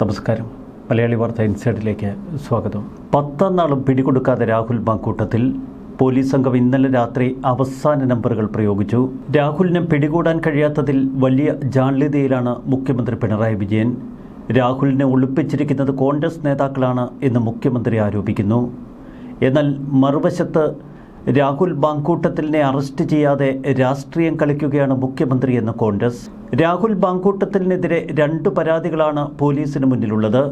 നമസ്കാരം. മലയാളി വാർത്ത ഇൻസൈഡിലേക്ക് സ്വാഗതം. 10 നാളും പിടികൊടുക്കാതെ രാഹുൽ മാങ്കൂട്ടത്തിൽ. പോലീസ് സംഘം ഇന്നലെ രാത്രി അവസാന നമ്പറുകൾ പ്രയോഗിച്ചു. രാഹുലിനെ പിടികൂടാൻ കഴിയാത്തതിൽ വലിയ ജാള്യതയിലാണ് മുഖ്യമന്ത്രി പിണറായി വിജയൻ. രാഹുലിനെ ഒളിപ്പിച്ചിരിക്കുന്നത് കോൺഗ്രസ് നേതാക്കളാണ് എന്ന് മുഖ്യമന്ത്രി ആരോപിക്കുന്നു. എന്നാൽ മറുവശത്ത് രാഹുൽ മാങ്കൂട്ടത്തിലിനെ അറസ്റ്റ് ചെയ്യാതെ രാഷ്ട്രീയം കളിക്കുകയാണ് മുഖ്യമന്ത്രി എന്ന് കോൺഗ്രസ്. രാഹുൽ മാങ്കൂട്ടത്തിലിനെതിരെ 2 പരാതികളാണ് പോലീസിന് മുന്നിലുള്ളത്.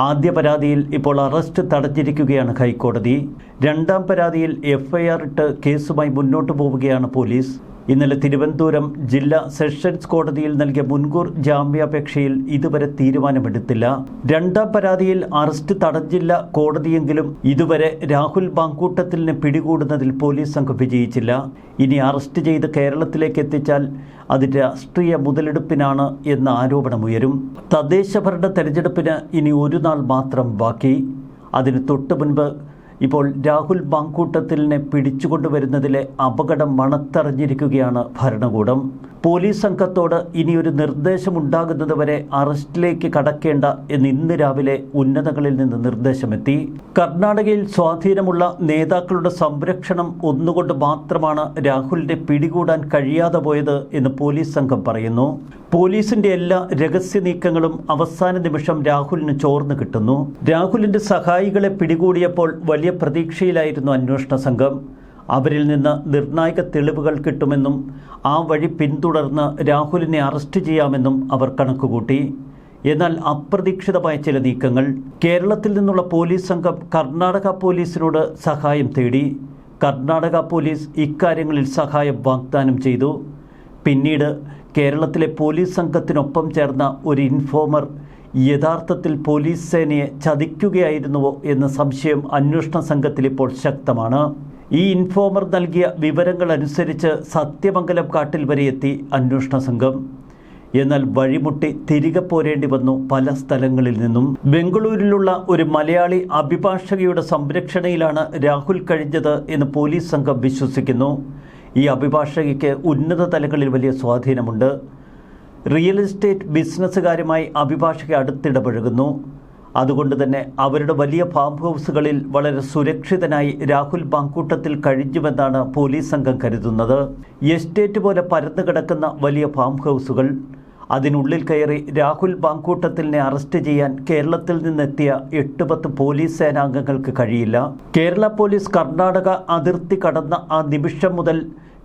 ആദ്യ പരാതിയിൽ ഇപ്പോൾ അറസ്റ്റ് തടഞ്ഞിരിക്കുകയാണ് ഹൈക്കോടതി. 2ാം പരാതിയിൽ FIR ഇട്ട് കേസുമായി മുന്നോട്ടു പോവുകയാണ് പോലീസ്. ഇന്നലെ തിരുവനന്തപുരം ജില്ലാ സെഷൻസ് കോടതിയിൽ നൽകിയ മുൻകൂർ ജാമ്യാപേക്ഷയിൽ ഇതുവരെ തീരുമാനമെടുത്തില്ല. 2ാം പരാതിയിൽ അറസ്റ്റ് തടഞ്ഞില്ല കോടതിയെങ്കിലും ഇതുവരെ രാഹുൽ മാങ്കൂട്ടത്തിലിനെ പിടികൂടുന്നതിൽ പോലീസ് സംഘം വിജയിച്ചില്ല. ഇനി അറസ്റ്റ് ചെയ്ത് കേരളത്തിലേക്ക് എത്തിച്ചാൽ അത് രാഷ്ട്രീയ മുതലെടുപ്പിനാണ് എന്ന ആരോപണമുയരും. തദ്ദേശഭരണ തെരഞ്ഞെടുപ്പിന് ഇനി 1 നാൾ മാത്രം ബാക്കി. അതിന് തൊട്ടു മുൻപ് ഇപ്പോൾ രാഹുൽ മാങ്കൂട്ടത്തിലിനെ പിടിച്ചുകൊണ്ടുവരുന്നതിലെ അപകടം മണത്തറിഞ്ഞിരിക്കുകയാണ് ഭരണകൂടം. പോലീസ് സംഘത്തോട് ഇനിയൊരു നിർദ്ദേശമുണ്ടാകുന്നതുവരെ അറസ്റ്റിലേക്ക് കടക്കേണ്ട എന്ന് ഇന്ന് രാവിലെ ഉന്നതങ്ങളിൽ നിന്ന് നിർദ്ദേശമെത്തി. കർണാടകയിൽ സ്വാധീനമുള്ള നേതാക്കളുടെ സംരക്ഷണം ഒന്നുകൊണ്ട് മാത്രമാണ് രാഹുലിനെ പിടികൂടാൻ കഴിയാതെ പോയത് എന്ന് പോലീസ് സംഘം പറയുന്നു. പോലീസിന്റെ എല്ലാ രഹസ്യ നീക്കങ്ങളും അവസാന നിമിഷം രാഹുലിന് ചോർന്നു കിട്ടുന്നു. രാഹുലിന്റെ സഹായികളെ പിടികൂടിയപ്പോൾ വലിയ പ്രതീക്ഷയിലായിരുന്നു അന്വേഷണ സംഘം. അവരിൽ നിന്ന് നിർണായക തെളിവുകൾ കിട്ടുമെന്നും ആ വഴി പിന്തുടർന്ന് രാഹുലിനെ അറസ്റ്റ് ചെയ്യാമെന്നും അവർ കണക്കുകൂട്ടി. എന്നാൽ അപ്രതീക്ഷിതമായ ചില നീക്കങ്ങൾ. കേരളത്തിൽ നിന്നുള്ള പോലീസ് സംഘം കർണാടക പോലീസിനോട് സഹായം തേടി. കർണാടക പോലീസ് ഇക്കാര്യങ്ങളിൽ സഹായം വാഗ്ദാനം ചെയ്തു. പിന്നീട് കേരളത്തിലെ പോലീസ് സംഘത്തിനൊപ്പം ചേർന്ന ഒരു ഇൻഫോമർ യഥാർത്ഥത്തിൽ പോലീസ് സേനയെ ചതിക്കുകയായിരുന്നുവോ എന്ന സംശയം അന്വേഷണ സംഘത്തിൽ ഇപ്പോൾ ശക്തമാണ്. ഈ ഇൻഫോമർ നൽകിയ വിവരങ്ങൾ അനുസരിച്ച് സത്യമംഗലം കാട്ടിൽ വരെ എത്തി അന്വേഷണ സംഘം. എന്നാൽ വഴിമുട്ടി തിരികെ പോരേണ്ടി വന്നു പല സ്ഥലങ്ങളിൽ നിന്നും. ബംഗളൂരിലുള്ള ഒരു മലയാളി അഭിഭാഷകയുടെ സംരക്ഷണയിലാണ് രാഹുൽ കഴിഞ്ഞത് എന്ന് പോലീസ് സംഘം വിശ്വസിക്കുന്നു. ഈ അഭിഭാഷകയ്ക്ക് ഉന്നത തലങ്ങളിൽ വലിയ സ്വാധീനമുണ്ട്. റിയൽ എസ്റ്റേറ്റ് ബിസിനസ്സുകാരുമായി അഭിഭാഷക അടുത്തിടപഴകുന്നു. അതുകൊണ്ട് തന്നെ അവരുടെ വലിയ ഫാം ഹൗസുകളിൽ വളരെ സുരക്ഷിതനായി രാഹുൽ മാങ്കൂട്ടത്തിൽ കഴിഞ്ഞുവെന്നാണ് പോലീസ് സംഘം കരുതുന്നത്. എസ്റ്റേറ്റ് പോലെ പരന്നു കിടക്കുന്ന വലിയ ഫാം ഹൗസുകൾ. അതിനുള്ളിൽ കയറി രാഹുൽ മാങ്കൂട്ടത്തിലിനെ അറസ്റ്റ് ചെയ്യാൻ കേരളത്തിൽ നിന്നെത്തിയ 8-10 പോലീസ് സേനാംഗങ്ങൾക്ക് കഴിയില്ല. കേരള പോലീസ് കർണാടക അതിർത്തി കടന്ന ആ നിമിഷം മുതൽ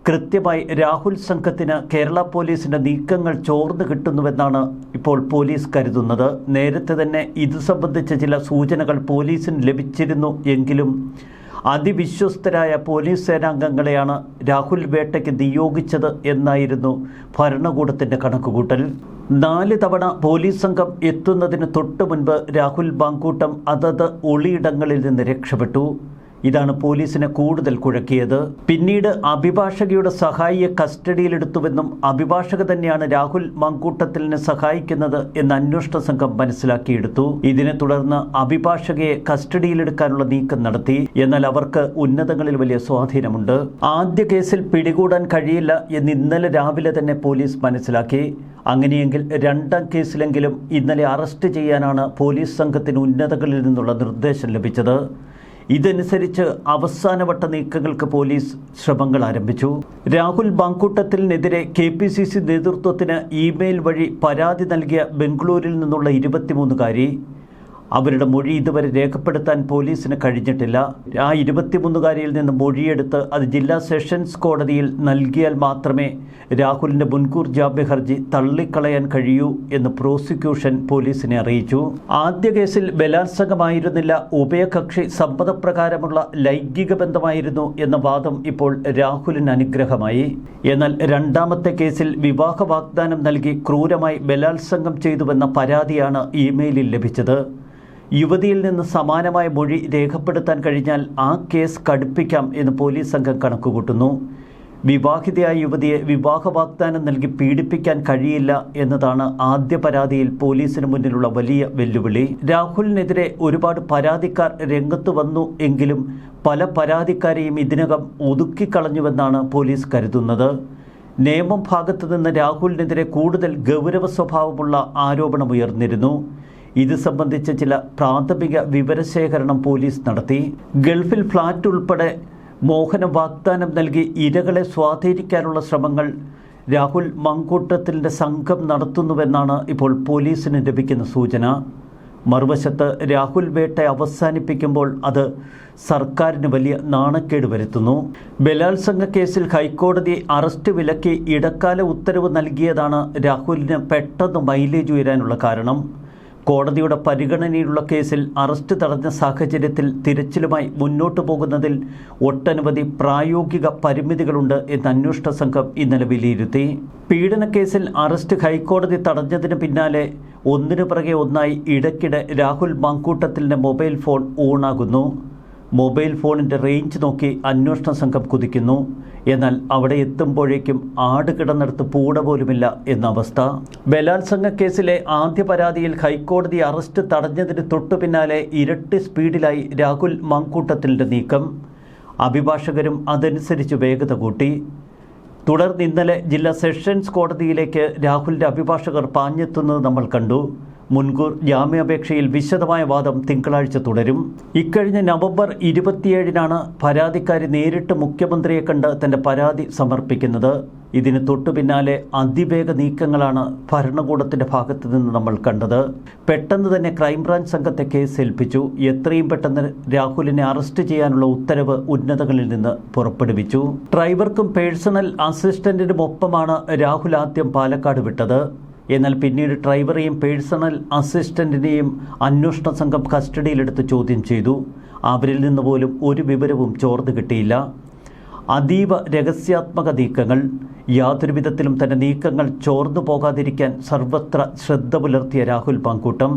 കൃത്യമായി രാഹുൽ സംഘത്തിന് കേരള പോലീസിൻ്റെ നീക്കങ്ങൾ ചോർന്നു കിട്ടുന്നുവെന്നാണ് ഇപ്പോൾ പോലീസ് കരുതുന്നത്. നേരത്തെ തന്നെ ഇത് സംബന്ധിച്ച ചില സൂചനകൾ പോലീസിന് ലഭിച്ചിരുന്നു എങ്കിലും അതിവിശ്വസ്തരായ പോലീസ് സേനാംഗങ്ങളെയാണ് രാഹുൽ വേട്ടയ്ക്ക് നിയോഗിച്ചത് എന്നായിരുന്നു ഭരണകൂടത്തിൻ്റെ കണക്കുകൂട്ടൽ. 4 തവണ പോലീസ് സംഘം എത്തുന്നതിന് തൊട്ടു മുൻപ് രാഹുൽ മാങ്കൂട്ടം അതത് ഒളിയിടങ്ങളിൽ നിന്ന് രക്ഷപ്പെട്ടു. ഇതാണ് പോലീസിനെ കൂടുതൽ കുഴക്കിയത്. പിന്നീട് അഭിഭാഷകയുടെ സഹായിയെ കസ്റ്റഡിയിലെടുത്തുവെന്നും അഭിഭാഷക തന്നെയാണ് രാഹുൽ മാങ്കൂട്ടത്തിലിനെ സഹായിക്കുന്നത് എന്ന് അന്വേഷണ സംഘം മനസ്സിലാക്കിയെടുത്തു. ഇതിനെ തുടർന്ന് അഭിഭാഷകയെ കസ്റ്റഡിയിലെടുക്കാനുള്ള നീക്കം നടത്തി. എന്നാൽ അവർക്ക് ഉന്നതങ്ങളിൽ വലിയ സ്വാധീനമുണ്ട്. ആദ്യ കേസിൽ പിടികൂടാൻ കഴിയില്ല എന്ന് ഇന്നലെ രാവിലെ തന്നെ പോലീസ് മനസ്സിലാക്കി. അങ്ങനെയെങ്കിൽ 2ാം കേസിലെങ്കിലും ഇന്നലെ അറസ്റ്റ് ചെയ്യാനാണ് പോലീസ് സംഘത്തിന് ഉന്നതങ്ങളിൽ നിന്നുള്ള നിർദ്ദേശം ലഭിച്ചത്. ഇതനുസരിച്ച് അവസാനവട്ട നീക്കങ്ങൾക്ക് പോലീസ് ശ്രമങ്ങൾ ആരംഭിച്ചു. രാഹുൽ മാങ്കൂട്ടത്തിലിനെതിരെ KPCC നേതൃത്വത്തിന് ഇമെയിൽ വഴി പരാതി നൽകിയ ബംഗളൂരിൽ നിന്നുള്ള 23കാരി. അവരുടെ മൊഴി ഇതുവരെ രേഖപ്പെടുത്താൻ പോലീസിന് കഴിഞ്ഞിട്ടില്ല. ആ 23കാരിയിൽ നിന്ന് മൊഴിയെടുത്ത് അത് ജില്ലാ സെഷൻസ് കോടതിയിൽ നൽകിയാൽ മാത്രമേ രാഹുലിൻ്റെ മുൻകൂർ ജാമ്യ ഹർജി തള്ളിക്കളയാൻ കഴിയൂ എന്ന് പ്രോസിക്യൂഷൻ പോലീസിനെ അറിയിച്ചു. ആദ്യ കേസിൽ ബലാത്സംഗമായിരുന്നില്ല, ഉഭയകക്ഷി സമ്മതപ്രകാരമുള്ള ലൈംഗിക ബന്ധമായിരുന്നു എന്ന വാദം ഇപ്പോൾ രാഹുലിന് അനുഗ്രഹമായി. എന്നാൽ 2ാമത്തെ കേസിൽ വിവാഹ വാഗ്ദാനം നൽകി ക്രൂരമായി ബലാത്സംഗം ചെയ്തുവെന്ന പരാതിയാണ് ഇമെയിലിൽ ലഭിച്ചത്. യുവതിയിൽ നിന്ന് സമാനമായ മൊഴി രേഖപ്പെടുത്താൻ കഴിഞ്ഞാൽ ആ കേസ് കടുപ്പിക്കാം എന്ന് പോലീസ് സംഘം കണക്കുകൂട്ടുന്നു. വിവാഹിതയായ യുവതിയെ വിവാഹ വാഗ്ദാനം നൽകി പീഡിപ്പിക്കാൻ കഴിയില്ല എന്നതാണ് ആദ്യ പരാതിയിൽ പോലീസിന് മുന്നിലുള്ള വലിയ വെല്ലുവിളി. രാഹുലിനെതിരെ ഒരുപാട് പരാതിക്കാർ രംഗത്ത് വന്നു എങ്കിലും പല പരാതിക്കാരെയും ഇതിനകം ഒതുക്കിക്കളഞ്ഞുവെന്നാണ് പോലീസ് കരുതുന്നത്. നിയമം ഭാഗത്തു നിന്ന് രാഹുലിനെതിരെ കൂടുതൽ ഗൗരവ സ്വഭാവമുള്ള ആരോപണമുയർന്നിരുന്നു. ഇത് സംബന്ധിച്ച് ചില പ്രാഥമിക വിവരശേഖരണം പോലീസ് നടത്തി. ഗൾഫിൽ ഫ്ളാറ്റ് ഉൾപ്പെടെ മോഹന വാഗ്ദാനം നൽകി ഇരകളെ സ്വാധീനിക്കാനുള്ള ശ്രമങ്ങൾ രാഹുൽ മങ്കൂട്ടത്തിലിൻ്റെ സംഘം നടത്തുന്നുവെന്നാണ് ഇപ്പോൾ പോലീസിന് ലഭിക്കുന്ന സൂചന. മറുവശത്ത് രാഹുൽ വേട്ട അവസാനിപ്പിക്കുമ്പോൾ അത് സർക്കാരിന് വലിയ നാണക്കേട് വരുത്തുന്നു. ബലാത്സംഗ കേസിൽ ഹൈക്കോടതി അറസ്റ്റ് വിലക്കി ഇടക്കാല ഉത്തരവ് നൽകിയതാണ് രാഹുലിന് പെട്ടെന്ന് മൈലേജ് ഉയരാനുള്ള കാരണം. കോടതിയുടെ പരിഗണനയിലുള്ള കേസിൽ അറസ്റ്റ് തടഞ്ഞ സാഹചര്യത്തിൽ തിരച്ചിലുമായി മുന്നോട്ടു പോകുന്നതിൽ ഒട്ടനവധി പ്രായോഗിക പരിമിതികളുണ്ട് എന്ന് അന്വേഷണ സംഘം ഇന്നലെ വിലയിരുത്തി. പീഡനക്കേസിൽ അറസ്റ്റ് ഹൈക്കോടതി തടഞ്ഞതിന് പിന്നാലെ ഒന്നിനു പിറകെ ഒന്നായി ഇടയ്ക്കിടെ രാഹുൽ മങ്കൂട്ടത്തിലിൻ്റെ മൊബൈൽ ഫോൺ ഓണാകുന്നു. മൊബൈൽ ഫോണിൻ്റെ റേഞ്ച് നോക്കി അന്വേഷണ സംഘം കുതിക്കുന്നു. എന്നാൽ അവിടെ എത്തുമ്പോഴേക്കും ആട് കിടന്നിടത്ത് പൂട പോലുമില്ല എന്ന അവസ്ഥ. ബലാത്സംഗ കേസിലെ ആദ്യ പരാതിയിൽ ഹൈക്കോടതി അറസ്റ്റ് തടഞ്ഞതിന് തൊട്ടു പിന്നാലെ ഇരട്ടി സ്പീഡിലായി രാഹുൽ മങ്കൂട്ടത്തിലിൻ്റെ നീക്കം. അഭിഭാഷകരും അതനുസരിച്ച് വേഗത കൂട്ടി. തുടർന്ന് ഇന്നലെ ജില്ലാ സെഷൻസ് കോടതിയിലേക്ക് രാഹുലിൻ്റെ അഭിഭാഷകർ പാഞ്ഞെത്തുന്നത് നമ്മൾ കണ്ടു. മുൻകൂർ ജാമ്യാപേക്ഷയിൽ വിശദമായ വാദം തിങ്കളാഴ്ച തുടരും. ഇക്കഴിഞ്ഞ നവംബർ 27-നാണ് പരാതിക്കാരി നേരിട്ട് മുഖ്യമന്ത്രിയെ കണ്ട് തൻ്റെ പരാതി സമർപ്പിക്കുന്നത്. ഇതിന് തൊട്ടു പിന്നാലെ അതിവേഗ നീക്കങ്ങളാണ് ഭരണകൂടത്തിൻ്റെ ഭാഗത്തു നിന്ന് നമ്മൾ കണ്ടത്. പെട്ടെന്ന് തന്നെ ക്രൈംബ്രാഞ്ച് സംഘത്തെ കേസ് ഏൽപ്പിച്ചു. എത്രയും പെട്ടെന്ന് രാഹുലിനെ അറസ്റ്റ് ചെയ്യാനുള്ള ഉത്തരവ് ഉന്നതങ്ങളിൽ നിന്ന് പുറപ്പെടുവിച്ചു. ഡ്രൈവർക്കും പേഴ്സണൽ അസിസ്റ്റന്റിനുമൊപ്പമാണ് രാഹുൽ ആദ്യം പാലക്കാട് വിട്ടത്. എന്നാൽ പിന്നീട് ഡ്രൈവറെയും പേഴ്സണൽ അസിസ്റ്റന്റിനെയും അന്വേഷണ സംഘം കസ്റ്റഡിയിലെടുത്ത് ചോദ്യം ചെയ്തു. അവരിൽ നിന്ന് പോലും ഒരു വിവരവും ചോർന്നു കിട്ടിയില്ല. അതീവ രഹസ്യാത്മക നീക്കങ്ങൾ. യാതൊരു വിധത്തിലും തൻ്റെ നീക്കങ്ങൾ ചോർന്നു പോകാതിരിക്കാൻ സർവത്ര ശ്രദ്ധ പുലർത്തിയ രാഹുൽ മങ്കൂട്ടം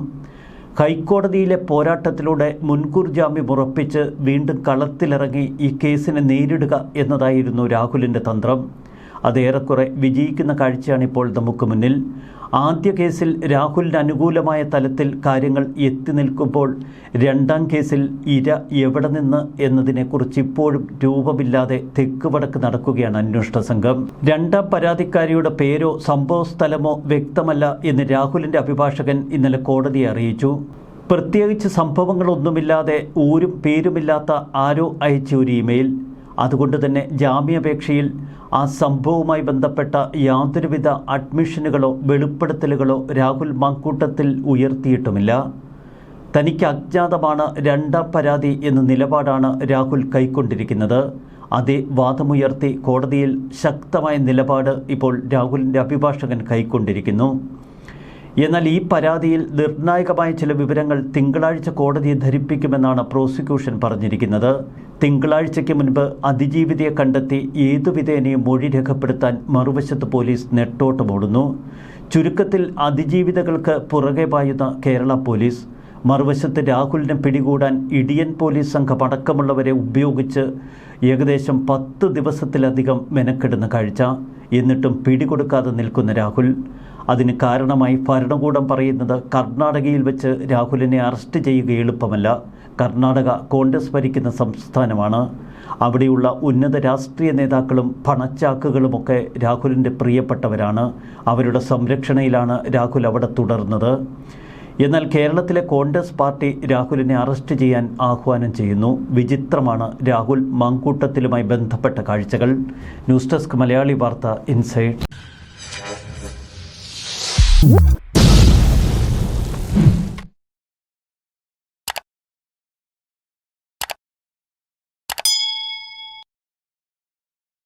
ഹൈക്കോടതിയിലെ പോരാട്ടത്തിലൂടെ മുൻകൂർ ജാമ്യം ഉറപ്പിച്ച് വീണ്ടും കളത്തിലിറങ്ങി ഈ കേസിനെ നേരിടുക എന്നതായിരുന്നു രാഹുലിൻ്റെ തന്ത്രം. അതേറെക്കുറെ വിജയിക്കുന്ന കാഴ്ചയാണിപ്പോൾ നമുക്ക് മുന്നിൽ. ആദ്യ കേസിൽ രാഹുലിന് അനുകൂലമായ തലത്തിൽ കാര്യങ്ങൾ എത്തി നിൽക്കുമ്പോൾ രണ്ടാം കേസിൽ ഇര എവിടെ നിന്ന് എന്നതിനെക്കുറിച്ച് ഇപ്പോഴും രൂപമില്ലാതെ തെക്ക് വടക്ക് നടക്കുകയാണ് അന്വേഷണ സംഘം. രണ്ടാം പരാതിക്കാരിയുടെ പേരോ സംഭവ സ്ഥലമോ വ്യക്തമല്ല എന്ന് രാഹുലിൻ്റെ അഭിഭാഷകൻ ഇന്നലെ കോടതിയെ അറിയിച്ചു. പ്രത്യേകിച്ച് സംഭവങ്ങളൊന്നുമില്ലാതെ ഊരും പേരുമില്ലാത്ത ആരോ അയച്ച ഒരു ഇമെയിൽ. അതുകൊണ്ട് തന്നെ ജാമ്യാപേക്ഷയിൽ ആ സംഭവവുമായി ബന്ധപ്പെട്ട യാതൊരുവിധ അഡ്മിഷനുകളോ വെളിപ്പെടുത്തലുകളോ രാഹുൽ മങ്കൂട്ടത്തിൽ ഉയർത്തിയിട്ടുമില്ല. തനിക്ക് അജ്ഞാതമാണ് രണ്ടാം പരാതി എന്ന നിലപാടാണ് രാഹുൽ കൈക്കൊണ്ടിരിക്കുന്നത്. അതേ വാദമുയർത്തി കോടതിയിൽ ശക്തമായ നിലപാട് ഇപ്പോൾ രാഹുലിൻ്റെ അഭിഭാഷകൻ കൈക്കൊണ്ടിരിക്കുന്നു. എന്നാൽ ഈ പരാതിയിൽ നിർണായകമായ ചില വിവരങ്ങൾ തിങ്കളാഴ്ച കോടതിയെ ധരിപ്പിക്കുമെന്നാണ് പ്രോസിക്യൂഷൻ പറഞ്ഞിരിക്കുന്നത്. തിങ്കളാഴ്ചയ്ക്ക് മുൻപ് അതിജീവിതയെ കണ്ടെത്തി ഏതുവിധേനയും മൊഴി രേഖപ്പെടുത്താൻ മറുവശത്ത് പോലീസ് നെട്ടോട്ടമോടുന്നു. ചുരുക്കത്തിൽ അതിജീവിതകൾക്ക് പുറകെ പായുന്ന കേരള പോലീസ്. മറുവശത്ത് രാഹുലിനെ പിടികൂടാൻ ഇടിയൻ പോലീസ് സംഘം അടക്കമുള്ളവരെ ഉപയോഗിച്ച് ഏകദേശം 10 ദിവസത്തിലധികം മെനക്കെടുന്ന കാഴ്ച. എന്നിട്ടും പിടികൊടുക്കാതെ നിൽക്കുന്ന രാഹുൽ. അതിന് കാരണമായി ഭരണകൂടം പറയുന്നത് കർണാടകയിൽ വെച്ച് രാഹുലിനെ അറസ്റ്റ് ചെയ്യുക എളുപ്പമല്ല. കർണാടക കോൺഗ്രസ് ഭരിക്കുന്ന സംസ്ഥാനമാണ്. അവിടെയുള്ള ഉന്നത രാഷ്ട്രീയ നേതാക്കളും പണച്ചാക്കുകളുമൊക്കെ രാഹുലിൻ്റെ പ്രിയപ്പെട്ടവരാണ്. അവരുടെ സംരക്ഷണയിലാണ് രാഹുൽ അവിടെ തുടർന്നത്. എന്നാൽ കേരളത്തിലെ കോൺഗ്രസ് പാർട്ടി രാഹുലിനെ അറസ്റ്റ് ചെയ്യാൻ ആഹ്വാനം ചെയ്യുന്നു. വിചിത്രമാണ് രാഹുൽ മങ്കൂട്ടത്തിലുമായി ബന്ധപ്പെട്ട കാഴ്ചകൾ. ന്യൂസ് ഡെസ്ക് മലയാളി വാർത്ത ഇൻസൈഡ്.